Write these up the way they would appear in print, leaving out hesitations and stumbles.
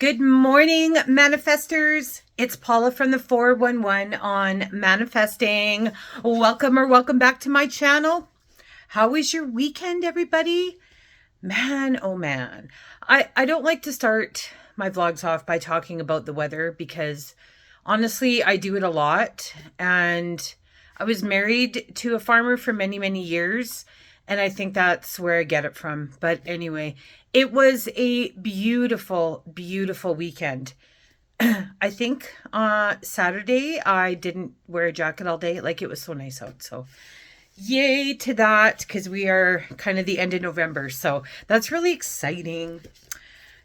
Good morning, manifestors. It's Paula from the 411 on manifesting. Welcome back to my channel. How was your weekend, everybody? Man, oh man. I don't like to start my vlogs off by talking about the weather because honestly, I do it a lot. And I was married to a farmer for many, many years. And I think that's where I get it from. But anyway, it was a beautiful, beautiful weekend. I think Saturday I didn't wear a jacket all day. Like, it was so nice out. So yay to that, because we are kind of the end of November. So that's really exciting.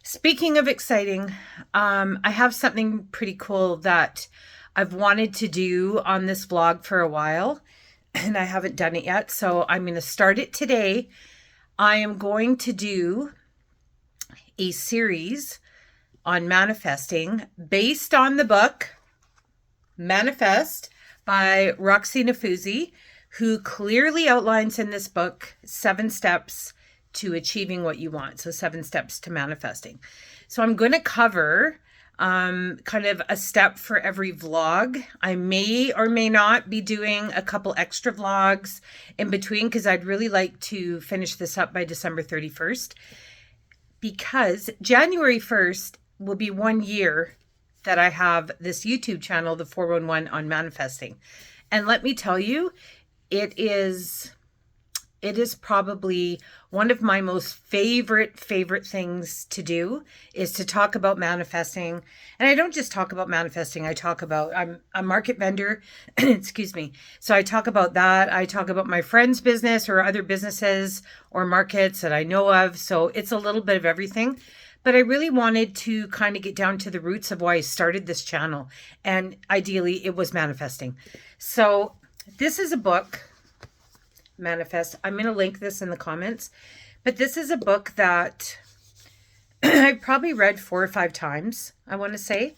Speaking of exciting, I have something pretty cool that I've wanted to do on this vlog for a while, and I haven't done it yet. So I'm going to start it today. I am going to do a series on manifesting based on the book Manifest by Roxie Nafousi, who clearly outlines in this book 7 steps to achieving what you want. So 7 steps to manifesting. So I'm going to cover kind of a step for every vlog. I may or may not be doing a couple extra vlogs in between, because I'd really like to finish this up by December 31st, because January 1st will be 1 year that I have this YouTube channel, the 411 on manifesting. And let me tell you, it is probably one of my most favorite things to do, is to talk about manifesting. And I don't just talk about manifesting. I talk about, I'm a market vendor, excuse me. So I talk about that. I talk about my friend's business or other businesses or markets that I know of. So it's a little bit of everything. But I really wanted to kind of get down to the roots of why I started this channel. And ideally, it was manifesting. So this is a book, Manifest. I'm going to link this in the comments. But this is a book that I've probably read 4 or 5 times, I want to say.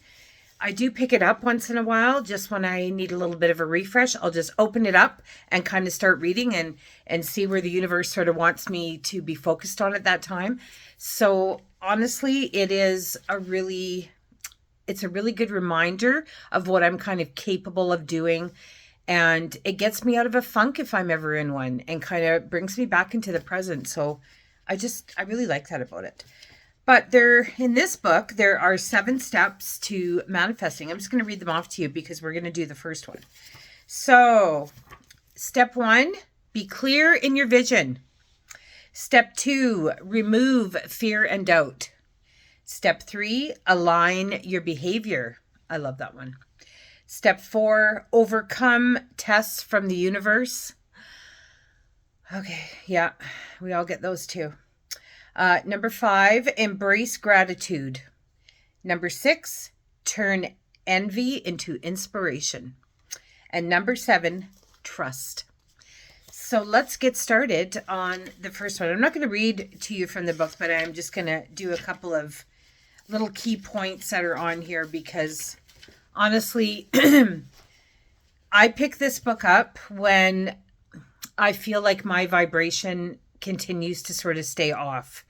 I do pick it up once in a while, just when I need a little bit of a refresh. I'll just open it up and kind of start reading and see where the universe sort of wants me to be focused on at that time. So honestly, it's a really good reminder of what I'm kind of capable of doing. And it gets me out of a funk if I'm ever in one, and kind of brings me back into the present. So I really like that about it. But in this book, there are 7 steps to manifesting. I'm just going to read them off to you because we're going to do the first one. So step 1, be clear in your vision. Step 2, remove fear and doubt. Step 3, align your behavior. I love that one. Step 4, overcome tests from the universe. Okay, yeah, we all get those too. Number 5, embrace gratitude. Number 6, turn envy into inspiration. And number 7, trust. So let's get started on the first one. I'm not going to read to you from the book, but I'm just going to do a couple of little key points that are on here, because honestly, I pick this book up when I feel like my vibration continues to sort of stay off.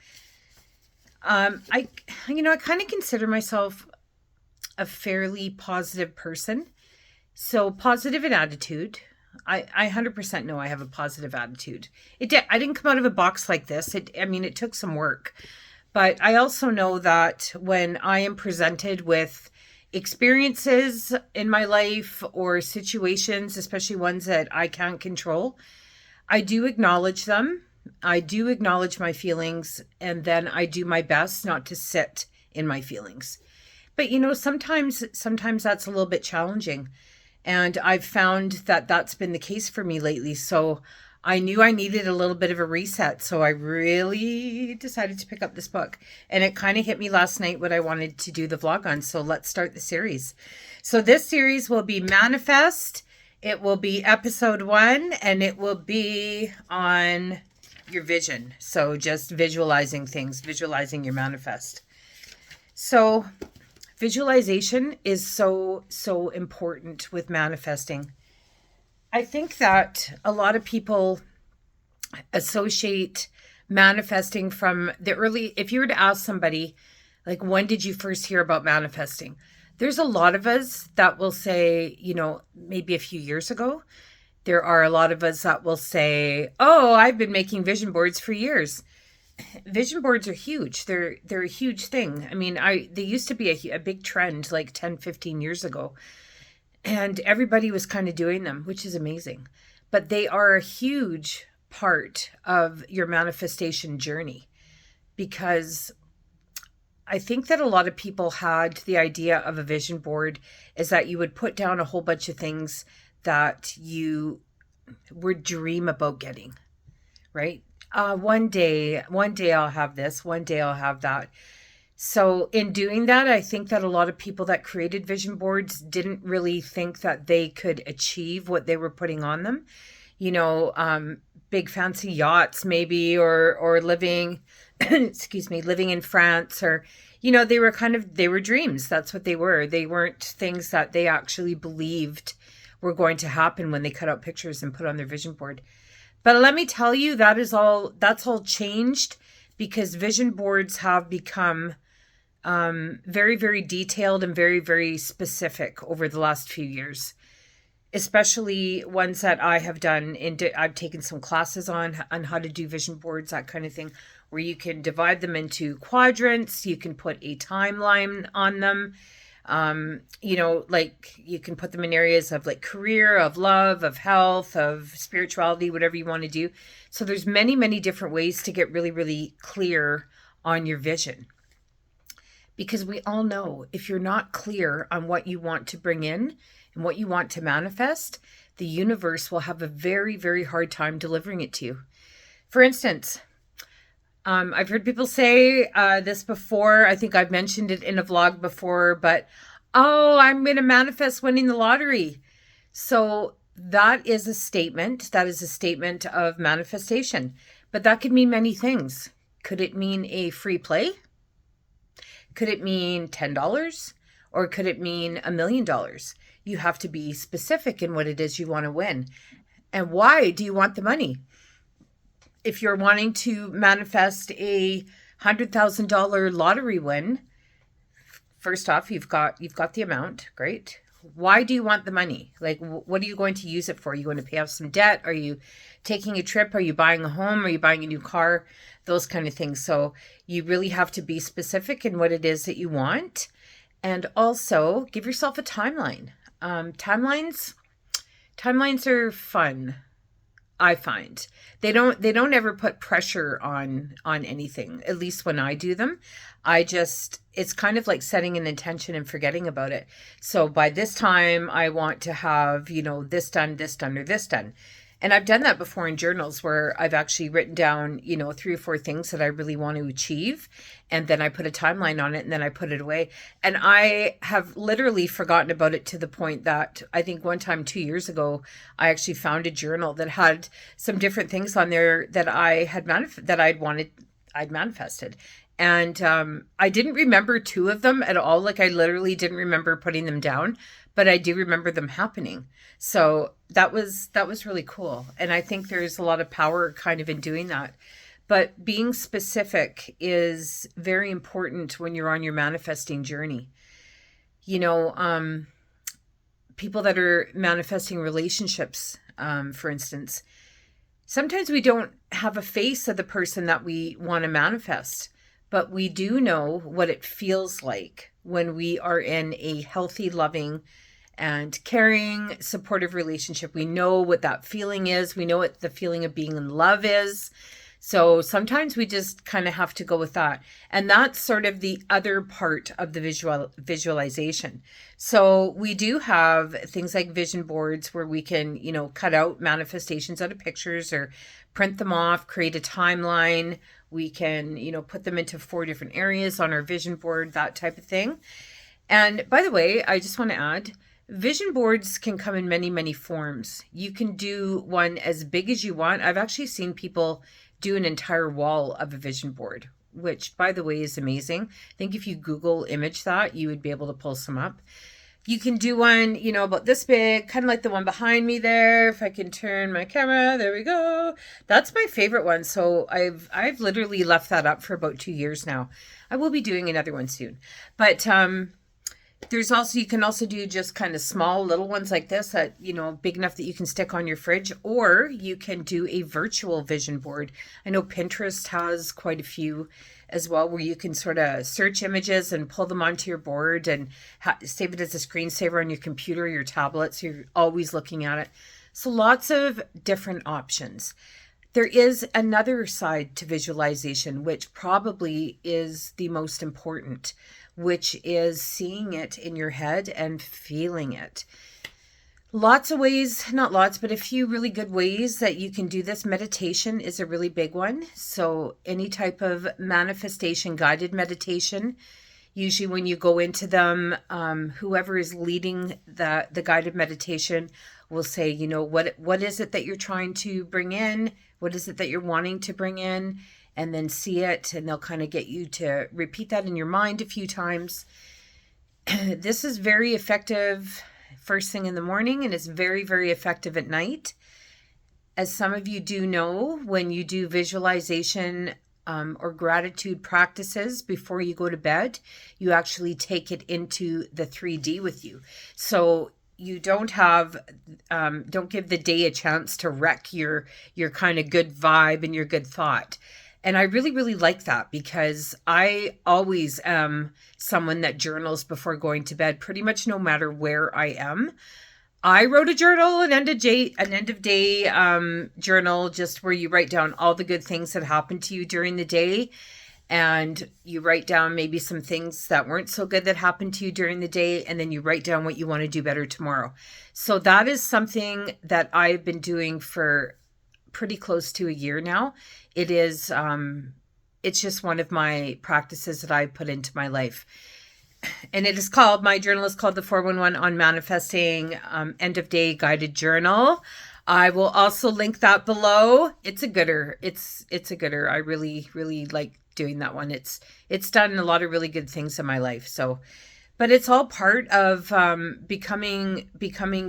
I kind of consider myself a fairly positive person. So positive in attitude. I 100% know I have a positive attitude. I didn't come out of a box like this. It took some work. But I also know that when I am presented with experiences in my life or situations, especially ones that I can't control, I do acknowledge them. I do acknowledge my feelings, and then I do my best not to sit in my feelings. But sometimes that's a little bit challenging, and I've found that that's been the case for me lately. So I knew I needed a little bit of a reset. So I really decided to pick up this book, and it kind of hit me last night what I wanted to do the vlog on. So let's start the series. So this series will be Manifest. It will be episode 1, and it will be on your vision. So just visualizing things, visualizing your manifest. So visualization is so important with manifesting. I think that a lot of people associate manifesting from the early, if you were to ask somebody Like, when did you first hear about manifesting? There's a lot of us that will say, maybe a few years ago. There are a lot of us that will say, "Oh, I've been making vision boards for years." Vision boards are huge. They're a huge thing. I mean, I they used to be a big trend like 10, 15 years ago, and everybody was kind of doing them, which is amazing. But they are a huge part of your manifestation journey, because I think that a lot of people had the idea of a vision board is that you would put down a whole bunch of things that you would dream about getting, right? One day I'll have this, one day I'll have that. So in doing that, I think that a lot of people that created vision boards didn't really think that they could achieve what they were putting on them. You know, big fancy yachts maybe, or living, excuse me, living in France, or they were dreams. That's what they were. They weren't things that they actually believed were going to happen when they cut out pictures and put on their vision board. But let me tell you, that's all changed, because vision boards have become very, very detailed and very, very specific over the last few years, especially ones that I have done. I've taken some classes on how to do vision boards, that kind of thing, where you can divide them into quadrants. You can put a timeline on them. Like, you can put them in areas of like career, of love, of health, of spirituality, whatever you want to do. So there's many, many different ways to get really, really clear on your vision. Because we all know, if you're not clear on what you want to bring in and what you want to manifest, the universe will have a very, very hard time delivering it to you. For instance, I've heard people say this before. I think I've mentioned it in a vlog before, but, "Oh, I'm going to manifest winning the lottery." So that is a statement. That is a statement of manifestation. But that could mean many things. Could it mean a free play? Could it mean $10? Or could it mean $1 million? You have to be specific in what it is you want to win. And why do you want the money? If you're wanting to manifest a $100,000 lottery win, first off, you've got the amount. Great. Why do you want the money? Like, what are you going to use it for? Are you going to pay off some debt? Are you taking a trip? Are you buying a home? Are you buying a new car? Those kind of things. So you really have to be specific in what it is that you want. And also give yourself a timeline. Timelines are fun. I find they don't ever put pressure on anything. At least when I do them, it's kind of like setting an intention and forgetting about it. So by this time, I want to have, this done, or this done. And I've done that before in journals, where I've actually written down, 3 or 4 things that I really want to achieve. And then I put a timeline on it, and then I put it away. And I have literally forgotten about it, to the point that I think one time 2 years ago, I actually found a journal that had some different things on there that I'd manifested. And I didn't remember 2 of them at all. Like, I literally didn't remember putting them down, but I do remember them happening. So that was really cool. And I think there's a lot of power kind of in doing that. But being specific is very important when you're on your manifesting journey. People that are manifesting relationships, for instance, sometimes we don't have a face of the person that we want to manifest, but we do know what it feels like when we are in a healthy, loving, and caring, supportive relationship. We know what that feeling is. We know what the feeling of being in love is. So sometimes we just kind of have to go with that. And that's sort of the other part of the visualization. So we do have things like vision boards, where we can, cut out manifestations out of pictures, or print them off, create a timeline. We can, put them into 4 different areas on our vision board, that type of thing. And by the way, I just want to add, vision boards can come in many, many forms. You can do one as big as you want. I've actually seen people do an entire wall of a vision board, which, by the way, is amazing. I think if you Google image that, you would be able to pull some up. You can do one, you know, about this big, kind of like the one behind me there. If I can turn my camera, there we go. That's my favorite one. So I've literally left that up for about 2 years now. I will be doing another one soon. But there's also, you can also do just kind of small little ones like this that, you know, big enough that you can stick on your fridge, or you can do a virtual vision board. I know Pinterest has quite a few as well, where you can sort of search images and pull them onto your board and save it as a screensaver on your computer or your tablet, so you're always looking at it. So lots of different options. There is another side to visualization, which probably is the most important, which is seeing it in your head and feeling it. Lots of ways, not lots, but a few really good ways that you can do this. Meditation is a really big one. So any type of manifestation, guided meditation, usually when you go into them, whoever is leading the guided meditation will say, you know, what is it that you're trying to bring in? What is it that you're wanting to bring in? And then see it, and they'll kind of get you to repeat that in your mind a few times. This is very effective first thing in the morning, and it's very, very effective at night. As some of you do know, when you do visualization or gratitude practices before you go to bed, you actually take it into the 3D with you. So you don't give the day a chance to wreck your kind of good vibe and your good thought. And I really, really like that, because I always am someone that journals before going to bed, pretty much no matter where I am. I wrote a journal, an end of day journal, just where you write down all the good things that happened to you during the day. And you write down maybe some things that weren't so good that happened to you during the day. And then you write down what you want to do better tomorrow. So that is something that I've been doing for pretty close to a year now. It is, it's just one of my practices that I put into my life. And it is called, my journal is called the 411 on Manifesting End of Day Guided Journal. I will also link that below. It's a gooder. It's a gooder. I really, really like doing that one. It's done a lot of really good things in my life. So, but it's all part of becoming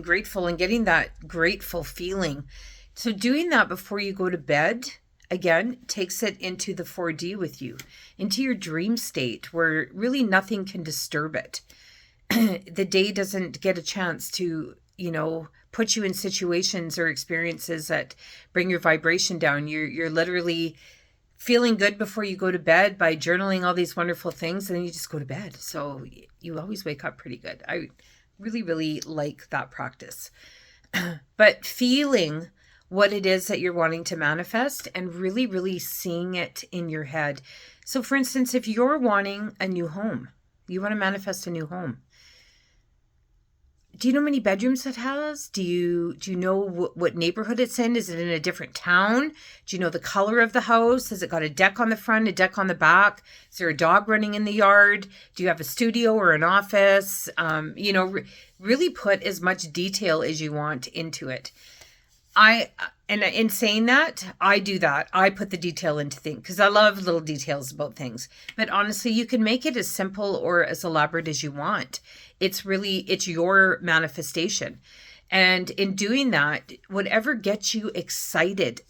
grateful and getting that grateful feeling. So doing that before you go to bed, again, takes it into the 4D with you, into your dream state where really nothing can disturb it. The day doesn't get a chance to, you know, put you in situations or experiences that bring your vibration down. You're literally feeling good before you go to bed by journaling all these wonderful things, and then you just go to bed. So you always wake up pretty good. I really, really like that practice. But feeling what it is that you're wanting to manifest and really, really seeing it in your head. So for instance, if you're wanting a new home, you want to manifest a new home. Do you know how many bedrooms it has? Do you know what neighborhood it's in? Is it in a different town? Do you know the color of the house? Has it got a deck on the front, a deck on the back? Is there a dog running in the yard? Do you have a studio or an office? Really put as much detail as you want into it. And in saying that, I do that. I put the detail into things because I love little details about things. But honestly, you can make it as simple or as elaborate as you want. It's your manifestation. And in doing that, whatever gets you excited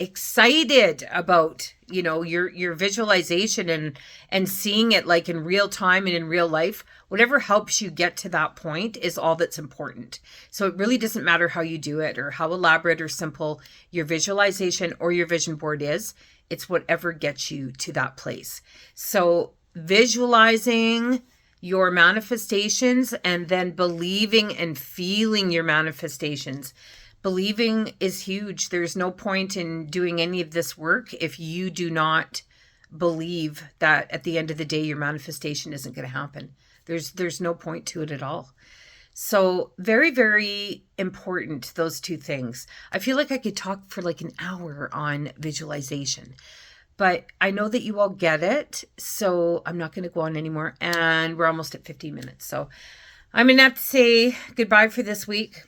about, you know, your visualization and seeing it like in real time and in real life, whatever helps you get to that point is all that's important. So it really doesn't matter how you do it or how elaborate or simple your visualization or your vision board is. It's whatever gets you to that place. So visualizing your manifestations and then believing and feeling your manifestations. Believing is huge. There's no point in doing any of this work if you do not believe that at the end of the day, your manifestation isn't going to happen. There's no point to it at all. So very, very important, those two things. I feel like I could talk for like an hour on visualization, but I know that you all get it. So I'm not going to go on anymore. And we're almost at 15 minutes. So I'm going to have to say goodbye for this week.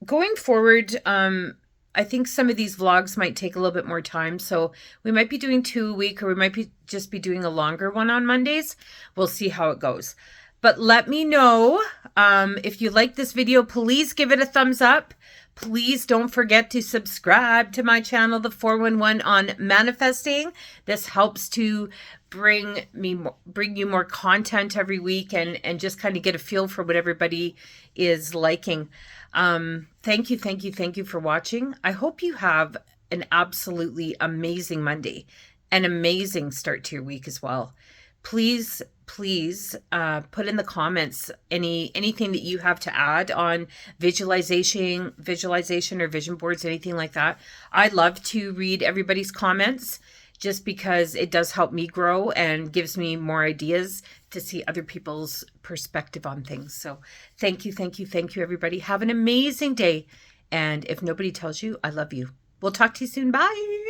Going forward, I think some of these vlogs might take a little bit more time. So we might be doing 2 a week, or we might just be doing a longer one on Mondays. We'll see how it goes. But let me know if you like this video. Please give it a thumbs up. Please don't forget to subscribe to my channel, The 411 on Manifesting. This helps to bring you more content every week and just kind of get a feel for what everybody is liking. Thank you for watching. I hope you have an absolutely amazing Monday, an amazing start to your week as well. Please put in the comments anything that you have to add on visualization or vision boards, anything like that. I love to read everybody's comments just because it does help me grow and gives me more ideas to see other people's perspective on things. So thank you, everybody. Have an amazing day. And if nobody tells you, I love you. We'll talk to you soon. Bye.